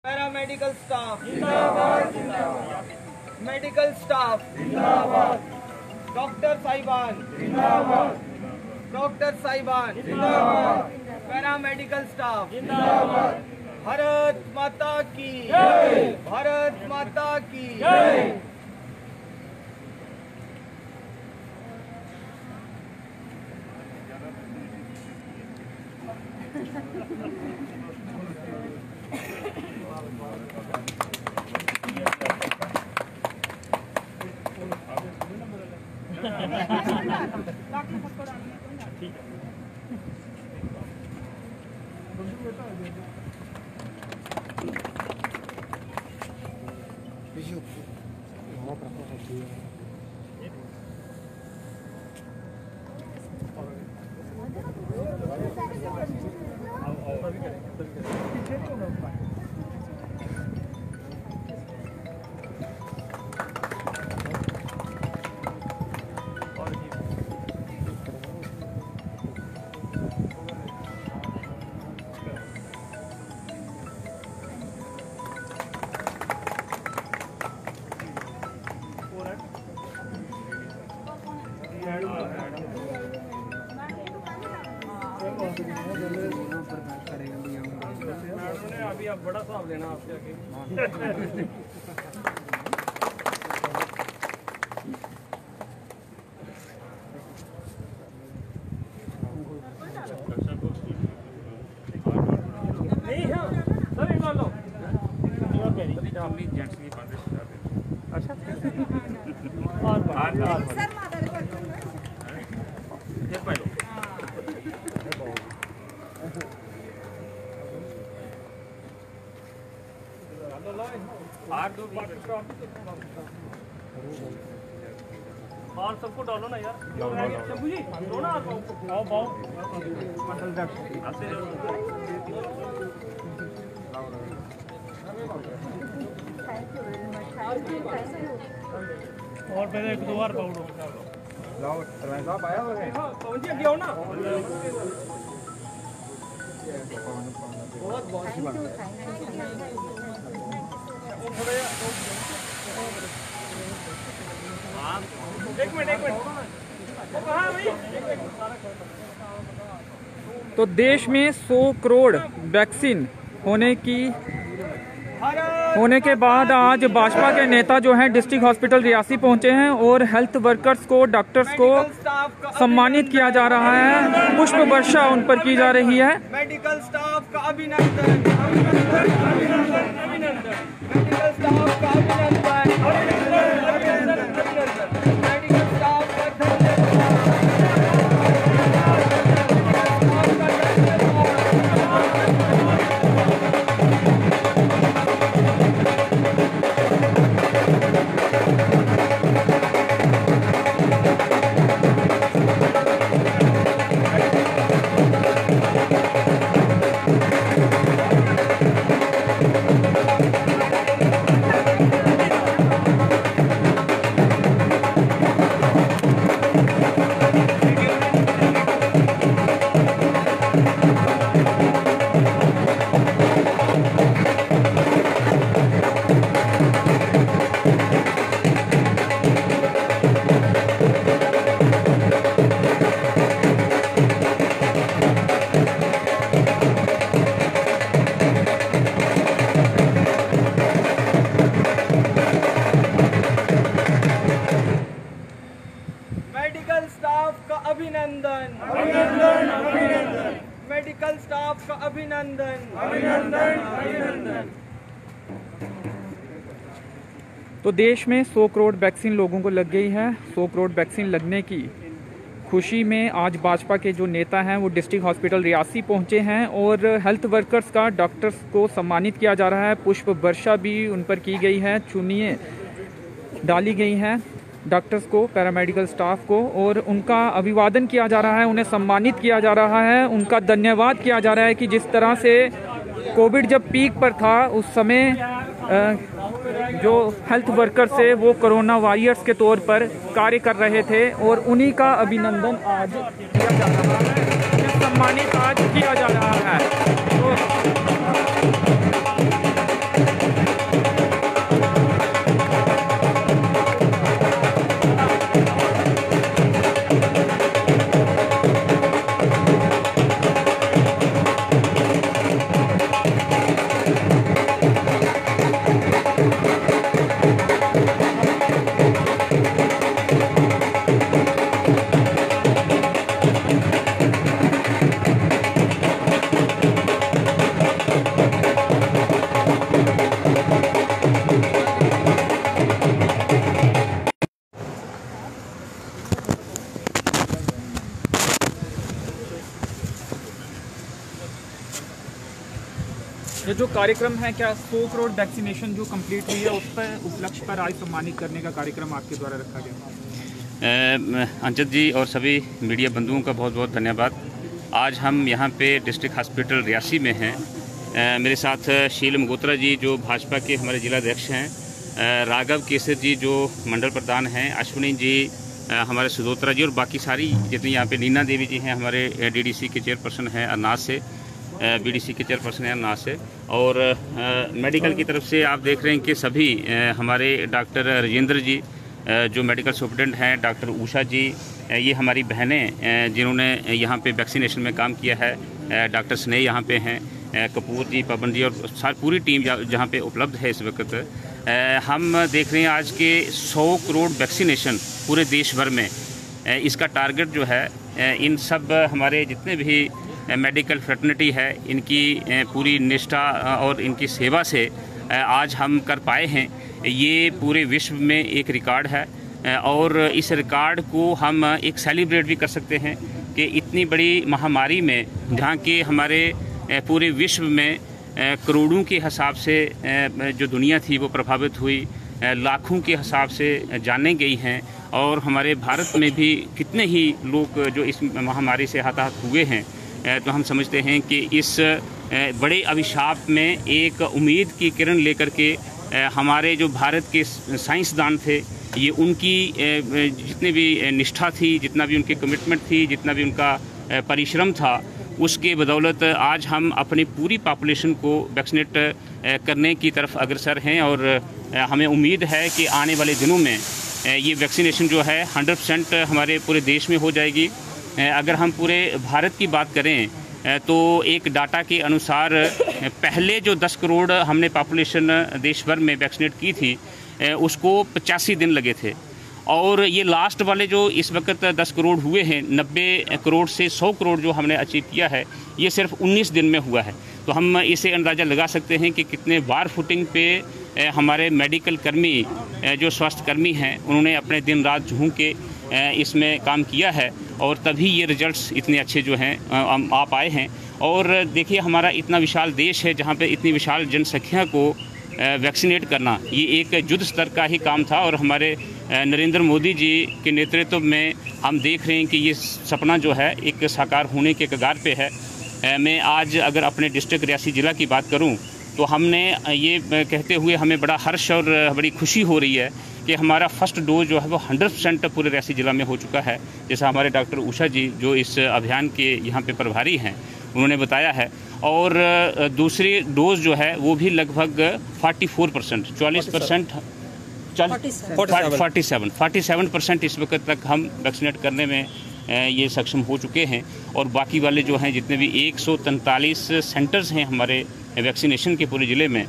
Paramedical staff जिंदाबाद, medical staff जिंदाबाद, doctor साहिबान जिंदाबाद, डॉक्टर साहिबान जिंदाबाद, पैरामेडिकल स्टाफ जिंदाबाद। भारत माता की जय, भारत माता की जय। अभी आप बड़ा साहब लेना आपसे आगे। नहीं है सर एक लो जेंट्स की अच्छा और सबको डालो ना यार, शंभू जी दो ना, आओ पाओ और पहले एक दो बार पाउडो लाओ साहब आया हो है पवन जी आओ ना। बहुत बहुत एक मिनट तो देश में 100 करोड़ वैक्सीन होने के बाद आज भाजपा के नेता जो हैं डिस्ट्रिक्ट हॉस्पिटल रियासी पहुंचे हैं और हेल्थ वर्कर्स को, डॉक्टर्स को सम्मानित किया जा रहा है, पुष्प वर्षा उन पर की जा रही है। मेडिकल स्टाफ का अभिनंदन, मेडिकल स्टाफ का अभिनंदन, मेडिकल स्टाफ का अभिनंदन, अभिनंदन, अभिनंदन, मेडिकल स्टाफ का अभिनंदन, अभिनंदन, अभिनंदन। तो देश में 100 करोड़ वैक्सीन लोगों को लग गई है। 100 करोड़ वैक्सीन लगने की खुशी में आज भाजपा के जो नेता हैं वो डिस्ट्रिक्ट हॉस्पिटल रियासी पहुंचे हैं और हेल्थ वर्कर्स का, डॉक्टर्स को सम्मानित किया जा रहा है। पुष्प वर्षा भी उन पर की गई है, चुनिए डाली गई हैं डॉक्टर्स को, पैरामेडिकल स्टाफ को, और उनका अभिवादन किया जा रहा है, उन्हें सम्मानित किया जा रहा है, उनका धन्यवाद किया जा रहा है कि जिस तरह से कोविड जब पीक पर था उस समय जो हेल्थ वर्कर्स है वो कोरोना वॉरियर्स के तौर पर कार्य कर रहे थे और उन्हीं का अभिनंदन आज किया जा रहा है, सम्मानित आज किया जा रहा है। तो जो कार्यक्रम है, क्या 100 करोड़ वैक्सीनेशन जो कंप्लीट हुई है उस पर उपलक्ष्य पर आज सम्मानित करने का कार्यक्रम आपके द्वारा रखा गया? अंजद जी और सभी मीडिया बंधुओं का बहुत बहुत धन्यवाद। आज हम यहाँ पे डिस्ट्रिक्ट हॉस्पिटल रियासी में हैं। मेरे साथ शील मगोत्रा जी जो भाजपा के हमारे जिलाध्यक्ष हैं, राघव केसर जी जो मंडल प्रधान हैं, अश्विनी जी हमारे सुदोत्रा जी और बाकी सारी जितनी यहाँ पे नीना देवी जी हैं हमारे डीडीसी के चेयरपर्सन हैं अरनास से, बीडीसी के चेयरपर्सन हैं अरनास से, और मेडिकल की तरफ से आप देख रहे हैं कि सभी हमारे डॉक्टर राजेंद्र जी जो मेडिकल सुप्रिटेंडेंट हैं, डॉक्टर उषा जी, ये हमारी बहनें जिन्होंने यहाँ पे वैक्सीनेशन में काम किया है, डॉक्टर स्नेह यहाँ पे हैं, कपूर जी, पवन जी और सारी पूरी टीम जहाँ पे उपलब्ध है इस वक्त। हम देख रहे हैं आज के 100 करोड़ वैक्सीनेशन पूरे देश भर में, इसका टारगेट जो है इन सब हमारे जितने भी मेडिकल फ्रेटर्निटी है इनकी पूरी निष्ठा और इनकी सेवा से आज हम कर पाए हैं। ये पूरे विश्व में एक रिकॉर्ड है और इस रिकॉर्ड को हम एक सेलिब्रेट भी कर सकते हैं कि इतनी बड़ी महामारी में जहाँ के हमारे पूरे विश्व में करोड़ों के हिसाब से जो दुनिया थी वो प्रभावित हुई, लाखों के हिसाब से जाने गई हैं और हमारे भारत में भी कितने ही लोग जो इस महामारी से हताहत हुए हैं। तो हम समझते हैं कि इस बड़े अभिशाप में एक उम्मीद की किरण लेकर के हमारे जो भारत के साइंसदान थे, ये उनकी जितनी भी निष्ठा थी, जितना भी उनकी कमिटमेंट थी, जितना भी उनका परिश्रम था, उसके बदौलत आज हम अपनी पूरी पॉपुलेशन को वैक्सीनेट करने की तरफ अग्रसर हैं और हमें उम्मीद है कि आने वाले दिनों में ये वैक्सीनेशन जो है 100% हमारे पूरे देश में हो जाएगी। अगर हम पूरे भारत की बात करें तो एक डाटा के अनुसार पहले जो 10 करोड़ हमने पॉपुलेशन देश भर में वैक्सीनेट की थी उसको 85 दिन लगे थे और ये लास्ट वाले जो इस वक्त 10 करोड़ हुए हैं, 90 करोड़ से 100 करोड़ जो हमने अचीव किया है, ये सिर्फ 19 दिन में हुआ है। तो हम इसे अंदाज़ा लगा सकते हैं कि कितने वार फुटिंग पे हमारे मेडिकल कर्मी जो स्वास्थ्य कर्मी हैं उन्होंने अपने दिन रात झूम के इसमें काम किया है और तभी ये रिजल्ट्स इतने अच्छे जो हैं आ पाए हैं। और देखिए हमारा इतना विशाल देश है जहाँ पे इतनी विशाल जनसंख्या को वैक्सीनेट करना ये एक युद्ध स्तर का ही काम था और हमारे नरेंद्र मोदी जी के नेतृत्व में हम देख रहे हैं कि ये सपना जो है एक साकार होने के कगार पे है। मैं आज अगर अपने डिस्ट्रिक्ट रियासी ज़िला की बात करूं तो हमने ये कहते हुए हमें बड़ा हर्ष और बड़ी खुशी हो रही है कि हमारा फर्स्ट डोज जो है वो 100% पूरे रियासी ज़िला में हो चुका है। जैसा हमारे डॉक्टर उषा जी जो इस अभियान के यहाँ पे प्रभारी हैं उन्होंने बताया है, और दूसरी डोज जो है वो भी लगभग 44%, 47% इस वक्त तक हम वैक्सीनेट करने में ये सक्षम हो चुके हैं। और बाकी वाले जो हैं जितने भी 143 सेंटर्स हैं हमारे वैक्सीनेशन के पूरे ज़िले में,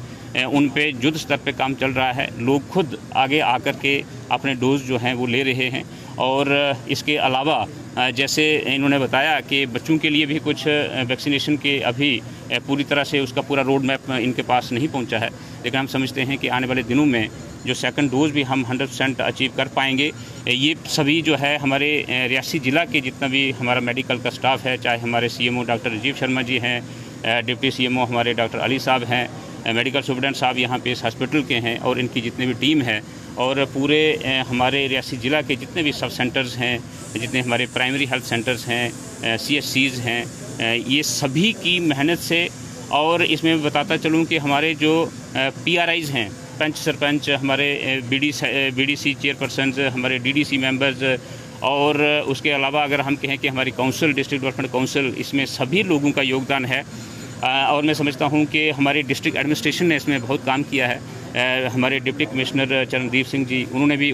उन पे युद्ध स्तर पे काम चल रहा है। लोग खुद आगे आकर के अपने डोज जो हैं वो ले रहे हैं। और इसके अलावा जैसे इन्होंने बताया कि बच्चों के लिए भी कुछ वैक्सीनेशन के अभी पूरी तरह से उसका पूरा रोड मैप इनके पास नहीं पहुंचा है, लेकिन हम समझते हैं कि आने वाले दिनों में जो सेकंड डोज भी हम 100% अचीव कर पाएंगे। ये सभी जो है हमारे रियासी ज़िला के जितना भी हमारा मेडिकल का स्टाफ है, चाहे हमारे सीएमओ डॉक्टर राजीव शर्मा जी हैं, डिप्टी सीएमओ हमारे डॉक्टर अली साहब हैं, मेडिकल सुप्रिटेंडेंट साहब यहाँ पे इस हॉस्पिटल के हैं और इनकी जितनी भी टीम है, और पूरे हमारे रियासी ज़िला के जितने भी सब सेंटर्स हैं, जितने हमारे प्राइमरी हेल्थ सेंटर्स हैं, CHCs हैं, ये सभी की मेहनत से। और इसमें मैं बताता चलूँ कि हमारे जो PRIs हैं, पंच सरपंच, हमारे BDC चेयरपर्सन, हमारे DDC मेंबर्स, और उसके अलावा अगर हम कहें कि हमारी काउंसिल, डिस्ट्रिक्ट डेवलपमेंट काउंसिल, इसमें सभी लोगों का योगदान है। और मैं समझता हूँ कि हमारी डिस्ट्रिक्ट एडमिनिस्ट्रेशन ने इसमें बहुत काम किया है। हमारे डिप्टी कमिश्नर चरणदीप सिंह जी, उन्होंने भी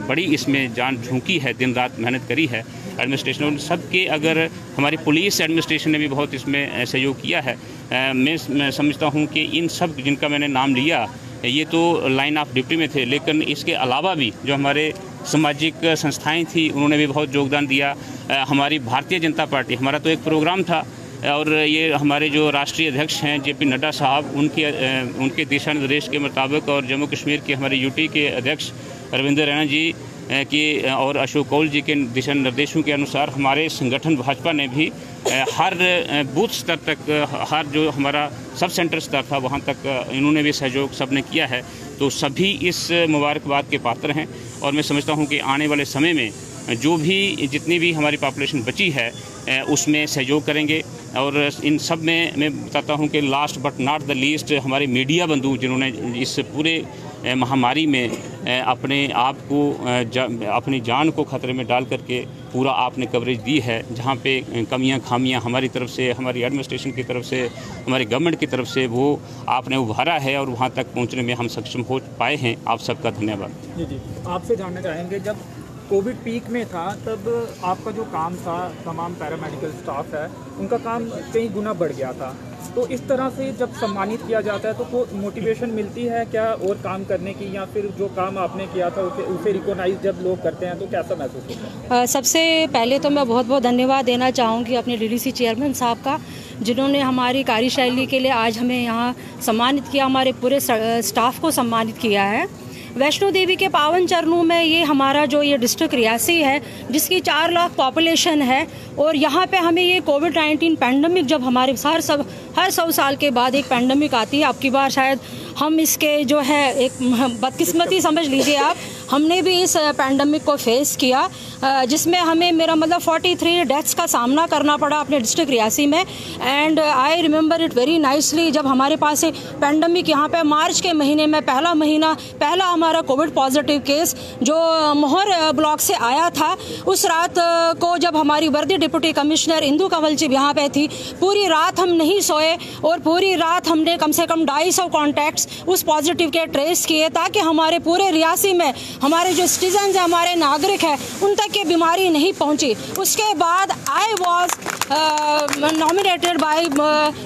बड़ी इसमें जान झोंकी है, दिन रात मेहनत करी है एडमिनिस्ट्रेशन सबके। अगर हमारी पुलिस एडमिनिस्ट्रेशन ने भी बहुत इसमें सहयोग किया है। मैं समझता हूँ कि इन सब जिनका मैंने नाम लिया ये तो लाइन ऑफ ड्यूटी में थे, लेकिन इसके अलावा भी जो हमारे सामाजिक संस्थाएं थी उन्होंने भी बहुत योगदान दिया। हमारी भारतीय जनता पार्टी, हमारा तो एक प्रोग्राम था और ये हमारे जो राष्ट्रीय अध्यक्ष हैं JP नड्डा साहब, उनके दिशा निर्देश के मुताबिक, और जम्मू कश्मीर के हमारे UT के अध्यक्ष रविंद्र रैना जी कि और अशोक कौल जी के दिशा निर्देशों के अनुसार हमारे संगठन भाजपा ने भी हर बूथ स्तर तक, हर जो हमारा सब सेंटर स्तर था वहाँ तक इन्होंने भी सहयोग सबने किया है। तो सभी इस मुबारकबाद के पात्र हैं और मैं समझता हूँ कि आने वाले समय में जो भी जितनी भी हमारी पॉपुलेशन बची है उसमें सहयोग करेंगे। और इन सब में मैं बताता हूं कि last but not the least हमारे मीडिया बंधु जिन्होंने इस पूरे महामारी में अपने आप को अपनी जान को खतरे में डाल करके पूरा आपने कवरेज दी है। जहां पे कमियां खामियां हमारी तरफ से, हमारी एडमिनिस्ट्रेशन की तरफ से, हमारी गवर्नमेंट की तरफ से वो आपने उभारा है और वहां तक पहुंचने में हम सक्षम हो पाए हैं। आप सबका धन्यवाद। जी आपसे जानना चाहेंगे, जब कोविड पीक में था तब आपका जो काम था, तमाम पैरामेडिकल स्टाफ है उनका काम कई गुना बढ़ गया था, तो इस तरह से जब सम्मानित किया जाता है तो मोटिवेशन मिलती है क्या और काम करने की, या फिर जो काम आपने किया था उसे रिकॉग्नाइज जब लोग करते हैं तो कैसा महसूस होता है? सबसे पहले तो मैं बहुत बहुत धन्यवाद देना चाहूँगी अपने डीडीसी चेयरमैन साहब का, जिन्होंने हमारी कार्यशैली के लिए आज हमें यहाँ सम्मानित किया, हमारे पूरे स्टाफ को सम्मानित किया है। वैष्णो देवी के पावन चरणों में ये हमारा जो ये डिस्ट्रिक्ट रियासी है, जिसकी 4 लाख पॉपुलेशन है, और यहाँ पे हमें ये कोविड-19 पैंडमिक, जब हमारे हर 100 साल के बाद एक पैंडमिक आती है, अब की बार शायद हम इसके जो है एक बदकिस्मती समझ लीजिए आप, हमने भी इस पैंडमिक को फेस किया, जिसमें हमें मेरा मतलब 43 डेथ्स का सामना करना पड़ा अपने डिस्ट्रिक्ट रियासी में। And I remember it very nicely, जब हमारे पास पैंडमिक यहाँ पे मार्च के महीने में पहला हमारा कोविड पॉजिटिव केस जो मोहर ब्लॉक से आया था, उस रात को जब हमारी वर्दी डिप्टी कमिश्नर इंदु कंवल जी यहाँ पे थी, पूरी रात हम नहीं सोए और पूरी रात हमने कम से कम 250 कॉन्टैक्ट्स उस पॉजिटिव के ट्रेस किए, ताकि हमारे पूरे रियासी में हमारे जो सिटीजन है, हमारे नागरिक हैं, उन तक ये बीमारी नहीं पहुंची। उसके बाद I was nominated by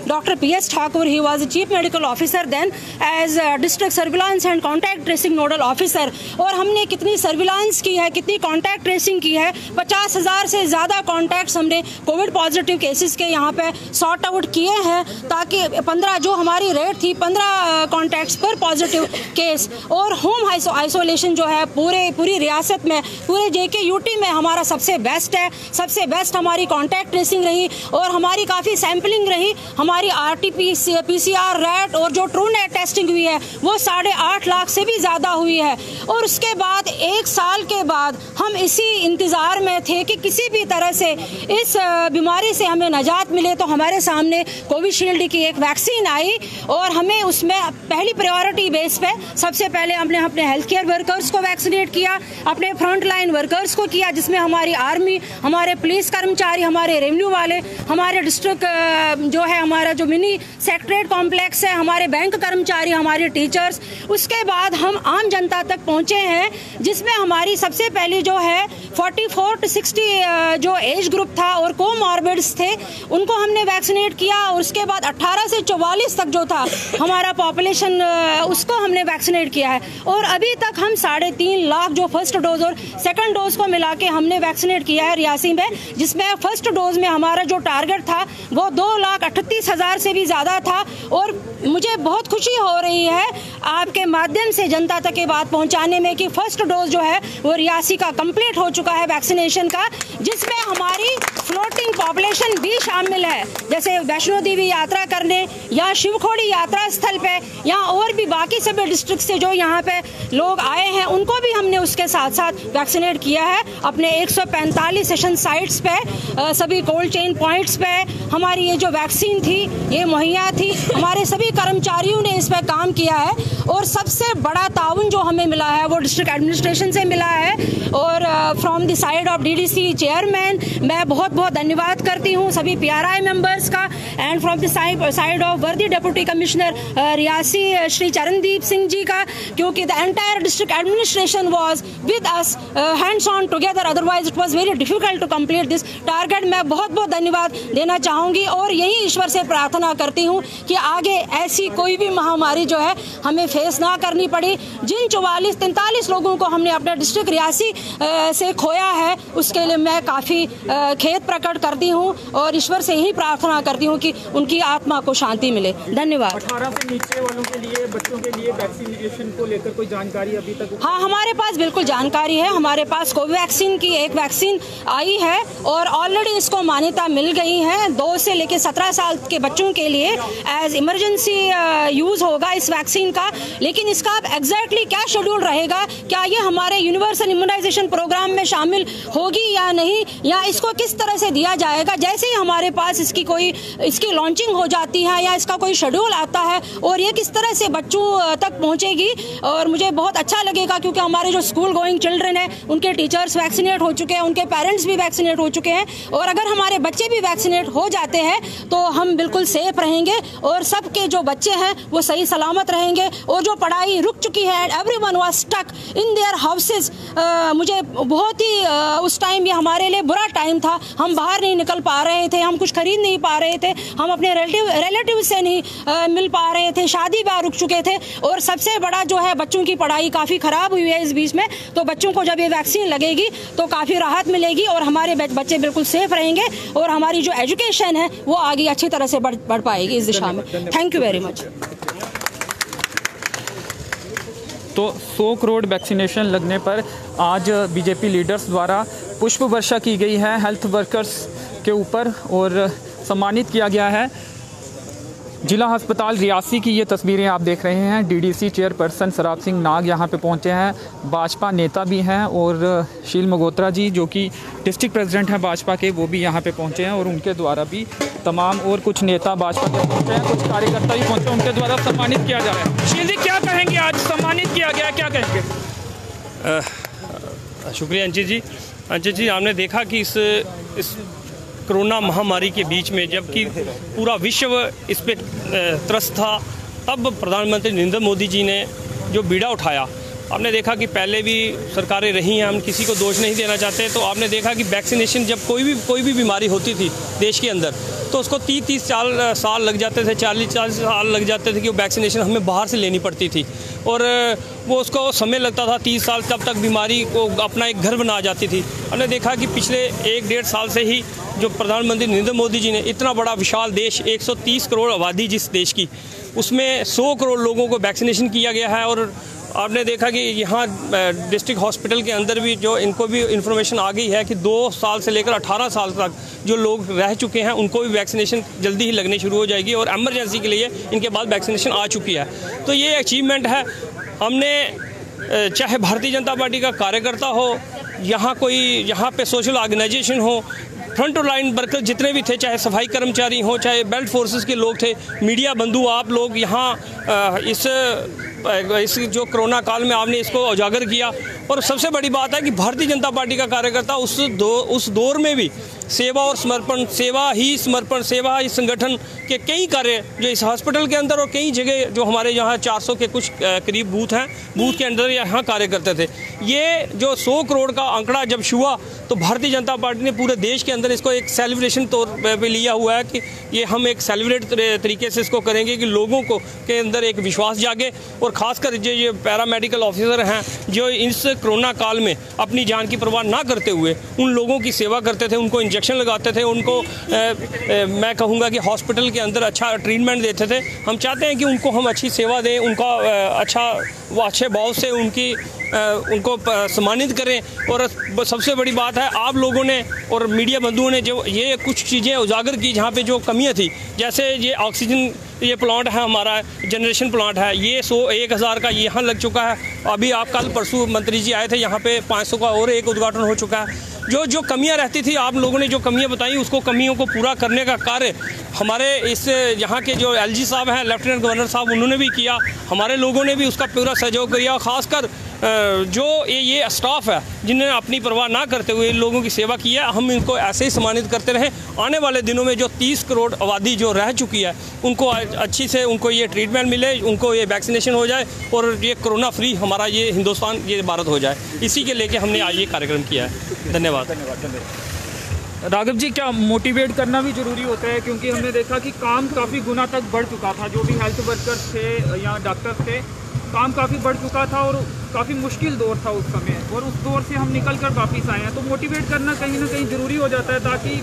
doctor PS Thakur, he was chief medical officer then as district surveillance and contact tracing nodal officer. और हमने कितनी सर्विलांस की है, कितनी कॉन्टैक्ट ट्रेसिंग की है, 50,000 से ज़्यादा कॉन्टैक्ट्स हमने कोविड पॉजिटिव केसेस के यहाँ पे सॉर्ट आउट किए हैं, ताकि 15 जो हमारी रेट थी 15 कॉन्टैक्ट्स पर पॉजिटिव केस, और होम आइसोलेशन जो है पूरी रियासत में, पूरे JK UT में हमारा सबसे बेस्ट है। सबसे बेस्ट हमारी कॉन्टैक्ट ट्रेसिंग रही और हमारी काफ़ी सैंपलिंग रही। हमारी RT-PCR रेट और जो ट्रू नेट टेस्टिंग हुई है वो 8.5 लाख से भी ज़्यादा हुई है। और उसके बाद 1 साल के बाद हम इसी इंतज़ार में थे कि किसी भी तरह से इस बीमारी से हमें निजात मिले, तो हमारे सामने कोविशील्ड की एक वैक्सीन आई और हमें उसमें पहली प्रायोरिटी बेस पे सबसे पहले हमने अपने हेल्थ केयर वर्कर्स को वैक्सीनेट किया, अपने फ्रंट लाइन वर्कर्स को किया, जिसमें हमारी आर्मी, हमारे पुलिस कर्मचारी, हमारे रेवेन्यू वाले, हमारे डिस्ट्रिक्ट जो है हमारा जो मिनी सेक्रेटरीट कॉम्प्लेक्स है, हमारे बैंक कर्मचारी, हमारे टीचर्स। उसके बाद हम आम जनता तक पहुंचे हैं, जिसमें हमारी सबसे पहली जो है 44 to 60 जो एज ग्रुप था और कोमॉर्बिड्स थे, उनको हमने वैक्सीनेट किया। और उसके बाद 18 से 44 तक जो था हमारा पॉपुलेशन, उसको हमने वैक्सीनेट किया है। और अभी तक हम 3.5 लाख जो फर्स्ट डोज और सेकंड डोज को मिला के हमने वैक्सीनेट किया है रियासी में, जिसमें फर्स्ट डोज में हमारा जो टारगेट था वो 2,38,000 से भी ज़्यादा था। और मुझे बहुत खुशी हो रही है आपके माध्यम से जनता तक ये बात पहुंचाने में कि फर्स्ट डोज जो है वो रियासी का कंप्लीट हो चुका है वैक्सीनेशन का, जिसमें हमारी फ्लोटिंग पॉपुलेशन भी शामिल है, जैसे वैष्णो देवी यात्रा करने या शिवखोड़ी यात्रा स्थल पे या और भी बाकी सभी डिस्ट्रिक्ट से जो यहाँ पे लोग आए हैं, उनको भी हमने उसके साथ साथ वैक्सीनेट किया है। अपने 145 सेशन साइट्स पे, सभी कोल्ड चेन पॉइंट्स पे हमारी ये जो वैक्सीन थी ये मुहैया थी। हमारे सभी कर्मचारियों ने इस पर काम किया है और सबसे बड़ा ताउन जो हमें मिला है वो डिस्ट्रिक्ट एडमिनिस्ट्रेशन से मिला है। और from the side of DDC chairman मैं बहुत बहुत धन्यवाद करती हूँ सभी PRI मेंबर्स का, and from the side of worthy deputy commissioner Reasi Shri Charandeep Singh ji का, क्योंकि the entire district administration was with us hands on together, otherwise it was very difficult to complete this target. मैं बहुत बहुत धन्यवाद देना चाहूँगी और यही ईश्वर से प्रार्थना करती हूँ कि आगे ऐसी कोई भी महामारी जो है हमें फेस ना करनी पड़ी। जिन 44-43 लोगों को हमने अपने डिस्ट्रिक्ट रियासी से खोया है, उसके लिए मैं काफ़ी खेद प्रकट करती हूँ और ईश्वर से यही प्रार्थना करती हूँ कि उनकी आत्मा को शांति मिले। धन्यवाद। 18 से नीचे वालों के लिए, बच्चों के लिए वैक्सीनेशन को लेकर कोई जानकारी अभी तक? हाँ, हमारे पास बिल्कुल जानकारी है। हमारे पास कोवैक्सीन की एक वैक्सीन आई है और ऑलरेडी इसको मान्यता मिल गई है। 2 से लेकर 17 साल के बच्चों के लिए एज इमरजेंसी यूज़ होगा इस वैक्सीन का। लेकिन इसका एग्जैक्टली क्या शेड्यूल रहेगा, क्या ये हमारे यूनिवर्सल इम्यूनाइजेशन प्रोग्राम में शामिल होगी या नहीं, या इसको किस तरह से दिया जाएगा, जैसे ही हमारे पास इसकी लॉन्चिंग हो जाती है या इसका कोई शेड्यूल आता है और ये किस तरह से बच्चों तक पहुंचेगी, और मुझे बहुत अच्छा लगेगा क्योंकि हमारे जो स्कूल गोइंग चिल्ड्रन हैं उनके टीचर्स वैक्सीनेट हो चुके हैं, उनके पेरेंट्स भी वैक्सीनेट हो चुके हैं, और अगर हमारे बच्चे भी वैक्सीनेट हो जाते हैं तो हम बिल्कुल सेफ रहेंगे और सबके जो बच्चे हैं वो सही सलामत रहेंगे। और जो पढ़ाई रुक चुकी है, everyone was stuck in their houses, मुझे बहुत ही उस टाइम ये हमारे लिए बुरा टाइम था। हम बाहर नहीं निकल पा रहे थे, हम कुछ खरीद नहीं पा रहे थे, हम अपने रिलेटिव से नहीं मिल पा रहे थे, शादी ब्याह रुक चुके थे, और सबसे बड़ा जो है बच्चों की पढ़ाई काफ़ी ख़राब हुई है इस बीच में। तो बच्चों को जब ये वैक्सीन लगेगी तो काफ़ी राहत मिलेगी और हमारे बच्चे बिल्कुल सेफ रहेंगे और हमारी जो एजुकेशन है वो आगे अच्छी तरह से बढ़ पाएगी इस दिशा में। Thank you very much. तो 100 करोड़ वैक्सीनेशन लगने पर आज बीजेपी लीडर्स द्वारा पुष्प वर्षा की गई है हेल्थ वर्कर्स के ऊपर और सम्मानित किया गया है। जिला अस्पताल रियासी की ये तस्वीरें आप देख रहे हैं। डीडीसी चेयरपर्सन सराब सिंह नाग यहाँ पे पहुँचे हैं, भाजपा नेता भी हैं और शील मगोत्रा जी जो कि डिस्ट्रिक्ट प्रेसिडेंट हैं भाजपा के, वो भी यहाँ पे पहुँचे हैं और उनके द्वारा भी तमाम और कुछ नेता भाजपा के पहुँचे हैं, कुछ कार्यकर्ता भी पहुँचे, उनके द्वारा सम्मानित किया जा रहा है। शील जी क्या कहेंगे, आज सम्मानित किया गया, क्या कहेंगे? शुक्रिया अंचित जी। अंचित जी, आपने देखा कि इस कोरोना महामारी के बीच में जबकि पूरा विश्व इस पे त्रस्त था, तब प्रधानमंत्री नरेंद्र मोदी जी ने जो बीड़ा उठाया, आपने देखा कि पहले भी सरकारें रही हैं, हम किसी को दोष नहीं देना चाहते, तो आपने देखा कि वैक्सीनेशन जब कोई भी बीमारी होती थी देश के अंदर तो उसको 30 साल लग जाते थे, 40 साल लग जाते थे कि वो वैक्सीनेशन हमें बाहर से लेनी पड़ती थी और वो उसको समय लगता था 30 साल, तब तक बीमारी को अपना एक घर बना जाती थी। हमने देखा कि पिछले 1-1.5 साल से ही जो प्रधानमंत्री नरेंद्र मोदी जी ने इतना बड़ा विशाल देश, 130 करोड़ आबादी जिस देश की, उसमें 100 करोड़ लोगों को वैक्सीनेशन किया गया है। और आपने देखा कि यहाँ डिस्ट्रिक्ट हॉस्पिटल के अंदर भी जो इनको भी इन्फॉर्मेशन आ गई है कि 2 साल से लेकर 18 साल तक जो लोग रह चुके हैं उनको भी वैक्सीनेशन जल्दी ही लगनी शुरू हो जाएगी और एमरजेंसी के लिए इनके बाद वैक्सीनेशन आ चुकी है। तो ये अचीवमेंट है। हमने चाहे भारतीय जनता पार्टी का कार्यकर्ता हो, यहाँ पे सोशल ऑर्गेनाइजेशन हो, फ्रंट लाइन वर्कर जितने भी थे, चाहे सफाई कर्मचारी हों, चाहे बेल्ट फोर्सेस के लोग थे, मीडिया बंधु आप लोग यहाँ इस जो कोरोना काल में आपने इसको उजागर किया। और सबसे बड़ी बात है कि भारतीय जनता पार्टी का कार्यकर्ता उस दौर में भी सेवा और समर्पण, सेवा ही संगठन के कई कार्य जो इस हॉस्पिटल के अंदर और कई जगह जो हमारे यहाँ 400 के कुछ करीब बूथ हैं, बूथ के अंदर यहाँ कार्य करते थे। ये जो 100 करोड़ का आंकड़ा जब छुआ तो भारतीय जनता पार्टी ने पूरे देश के अंदर इसको एक सेलिब्रेशन तौर पे लिया हुआ है कि ये हम एक सेलिब्रेट तरीके से इसको करेंगे कि लोगों को के अंदर एक विश्वास जागे। और ख़ासकर जो ये पैरामेडिकल ऑफिसर हैं जो इस कोरोना काल में अपनी जान की परवाह ना करते हुए उन लोगों की सेवा करते थे, उनको इंजेक्शन लगाते थे, उनको मैं कहूँगा कि हॉस्पिटल के अंदर अच्छा ट्रीटमेंट देते थे। हम चाहते हैं कि उनको हम अच्छी सेवा दें, उनका अच्छे भाव से उनको सम्मानित करें। और सबसे बड़ी बात है, आप लोगों ने और मीडिया बंधुओं ने जो ये कुछ चीज़ें उजागर की जहाँ पे जो कमियाँ थी, जैसे ये ऑक्सीजन ये प्लांट है, हमारा जनरेशन प्लांट है, ये 1,000 का यहाँ लग चुका है। अभी आप कल परसों मंत्री जी आए थे, यहाँ पे 500 का और एक उद्घाटन हो चुका है। जो कमियां रहती थी, आप लोगों ने जो कमियां बताई, उसको कमियों को पूरा करने का कार्य हमारे इस यहाँ के जो LG साहब हैं, लेफ्टिनेंट गवर्नर साहब, उन्होंने भी किया, हमारे लोगों ने भी उसका पूरा सहयोग किया। खासकर जो ये स्टाफ है जिन्होंने अपनी परवाह ना करते हुए लोगों की सेवा की है, हम इनको ऐसे ही सम्मानित करते रहें। आने वाले दिनों में जो 30 करोड़ आबादी जो रह चुकी है उनको अच्छी से उनको ये ट्रीटमेंट मिले, उनको ये वैक्सीनेशन हो जाए और ये कोरोना फ्री हमारा ये हिंदुस्तान, ये भारत हो जाए। इसी के लेके हमने आज ये कार्यक्रम किया है। धन्यवाद। राघव जी, क्या मोटिवेट करना भी जरूरी होता है, क्योंकि हमने देखा कि काम काफ़ी गुना तक बढ़ चुका था। जो भी हेल्थ वर्कर्स थे या डॉक्टर्स थे काम काफ़ी बढ़ चुका था और काफ़ी मुश्किल दौर था उस समय, और उस दौर से हम निकल कर वापस आए हैं। तो मोटिवेट करना कहीं ना कहीं ज़रूरी हो जाता है ताकि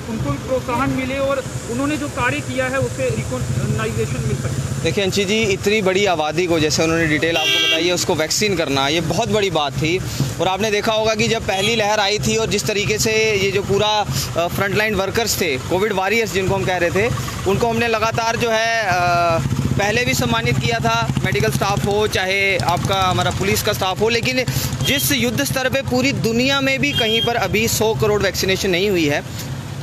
उनको भी प्रोत्साहन मिले और उन्होंने जो कार्य किया है उससे रिकॉग्नाइजेशन मिल सके। देखिए अंशी जी, इतनी बड़ी आबादी को, जैसे उन्होंने डिटेल आपको बताई है, उसको वैक्सीन करना ये बहुत बड़ी बात थी। और आपने देखा होगा कि जब पहली लहर आई थी और जिस तरीके से ये जो पूरा फ्रंटलाइन वर्कर्स थे, कोविड वॉरियर्स जिनको हम कह रहे थे, उनको हमने लगातार जो है पहले भी सम्मानित किया था, मेडिकल स्टाफ हो चाहे आपका हमारा पुलिस का स्टाफ हो। लेकिन जिस युद्ध स्तर पे पूरी दुनिया में भी कहीं पर अभी 100 करोड़ वैक्सीनेशन नहीं हुई है,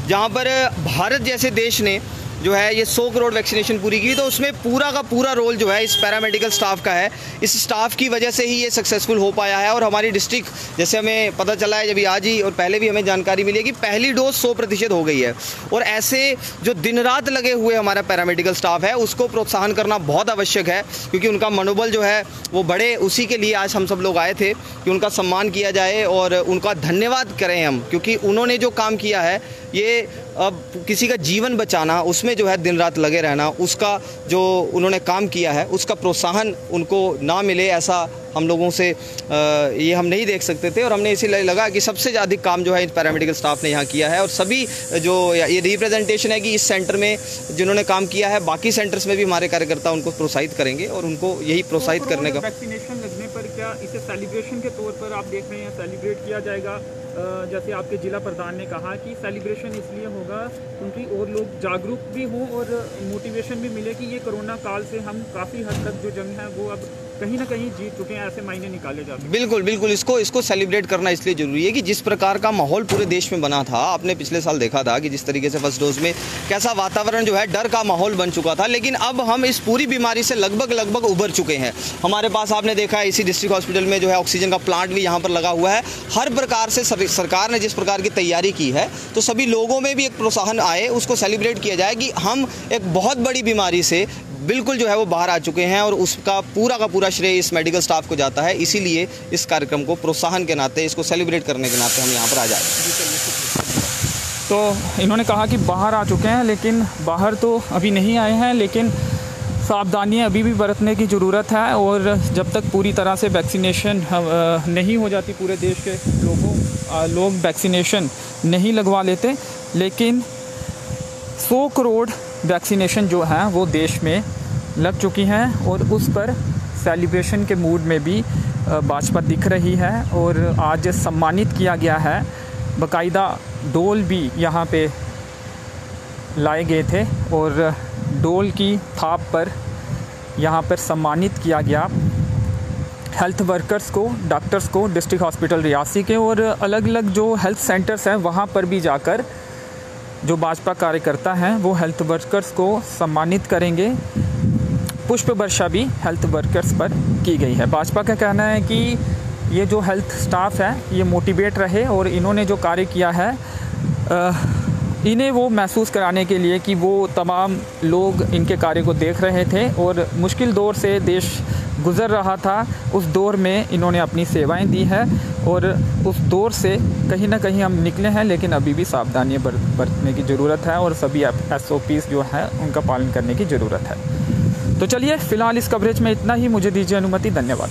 जहाँ पर भारत जैसे देश ने जो है ये 100 करोड़ वैक्सीनेशन पूरी की, तो उसमें पूरा का पूरा रोल जो है इस पैरामेडिकल स्टाफ का है। इस स्टाफ की वजह से ही ये सक्सेसफुल हो पाया है। और हमारी डिस्ट्रिक्ट, जैसे हमें पता चला है जब आज ही और पहले भी हमें जानकारी मिली है कि पहली डोज 100% हो गई है। और ऐसे जो दिन रात लगे हुए हमारा पैरामेडिकल स्टाफ है उसको प्रोत्साहन करना बहुत आवश्यक है, क्योंकि उनका मनोबल जो है वो बढ़े। उसी के लिए आज हम सब लोग आए थे कि उनका सम्मान किया जाए और उनका धन्यवाद करें हम, क्योंकि उन्होंने जो काम किया है ये अब किसी का जीवन बचाना, उसमें जो है दिन रात लगे रहना, उसका जो उन्होंने काम किया है उसका प्रोत्साहन उनको ना मिले, ऐसा हम लोगों से ये हम नहीं देख सकते थे। और हमने इसीलिए लगा कि सबसे अधिक काम जो है पैरामेडिकल स्टाफ ने यहाँ किया है। और सभी जो ये रिप्रेजेंटेशन है कि इस सेंटर में जिन्होंने काम किया है, बाकी सेंटर्स में भी हमारे कार्यकर्ता उनको प्रोत्साहित करेंगे और उनको यही प्रोत्साहित करने का। वैक्सीनेशन लगने पर क्या इसे सेलिब्रेशन के तौर पर आप देख रहे हैं सेलिब्रेट किया जाएगा? जैसे आपके जिला प्रधान ने कहा कि सेलिब्रेशन इसलिए होगा क्योंकि और लोग जागरूक भी हों और मोटिवेशन भी मिले कि ये कोरोना काल से हम काफ़ी हद तक जो जंग है वो अब कहीं ना कहीं जीत चुके हैं, ऐसे मायने निकाले जाते हैं। बिल्कुल बिल्कुल, इसको सेलिब्रेट करना इसलिए ज़रूरी है कि जिस प्रकार का माहौल पूरे देश में बना था, आपने पिछले साल देखा था कि जिस तरीके से फर्स्ट डोज में कैसा वातावरण जो है डर का माहौल बन चुका था। लेकिन अब हम इस पूरी बीमारी से लगभग उबर चुके हैं। हमारे पास आपने देखा है इसी डिस्ट्रिक्ट हॉस्पिटल में जो है ऑक्सीजन का प्लांट भी यहाँ पर लगा हुआ है। हर प्रकार से सरकार ने जिस प्रकार की तैयारी की है, तो सभी लोगों में भी एक प्रोत्साहन आए, उसको सेलिब्रेट किया जाए कि हम एक बहुत बड़ी बीमारी से बिल्कुल जो है वो बाहर आ चुके हैं। और उसका पूरा का पूरा श्रेय इस मेडिकल स्टाफ को जाता है। इसीलिए इस कार्यक्रम को प्रोत्साहन के नाते, इसको सेलिब्रेट करने के नाते हम यहाँ पर आ जाए। तो इन्होंने कहा कि बाहर आ चुके हैं, लेकिन बाहर तो अभी नहीं आए हैं, लेकिन सावधानियाँ अभी भी बरतने की ज़रूरत है। और जब तक पूरी तरह से वैक्सीनेशन नहीं हो जाती, पूरे देश के लोग वैक्सीनेशन नहीं लगवा लेते, लेकिन 100 करोड़ वैक्सीनेशन जो है वो देश में लग चुकी हैं और उस पर सेलिब्रेशन के मूड में भी भाजपा दिख रही है। और आज सम्मानित किया गया है, बाकायदा डोल भी यहाँ पे लाए गए थे और डोल की थाप पर यहाँ पर सम्मानित किया गया हेल्थ वर्कर्स को, डॉक्टर्स को डिस्ट्रिक्ट हॉस्पिटल रियासी के। और अलग अलग जो हेल्थ सेंटर्स हैं वहाँ पर भी जाकर जो भाजपा कार्यकर्ता हैं वो हेल्थ वर्कर्स को सम्मानित करेंगे। पुष्प वर्षा भी हेल्थ वर्कर्स पर की गई है। भाजपा का कहना है कि ये जो हेल्थ स्टाफ है ये मोटिवेट रहे और इन्होंने जो कार्य किया है इन्हें वो महसूस कराने के लिए कि वो तमाम लोग इनके कार्य को देख रहे थे और मुश्किल दौर से देश गुज़र रहा था, उस दौर में इन्होंने अपनी सेवाएं दी है और उस दौर से कहीं ना कहीं हम निकले हैं। लेकिन अभी भी सावधानियां बरतने की ज़रूरत है और सभी SOPs जो हैं उनका पालन करने की ज़रूरत है। तो चलिए फ़िलहाल इस कवरेज में इतना ही, मुझे दीजिए अनुमति, धन्यवाद।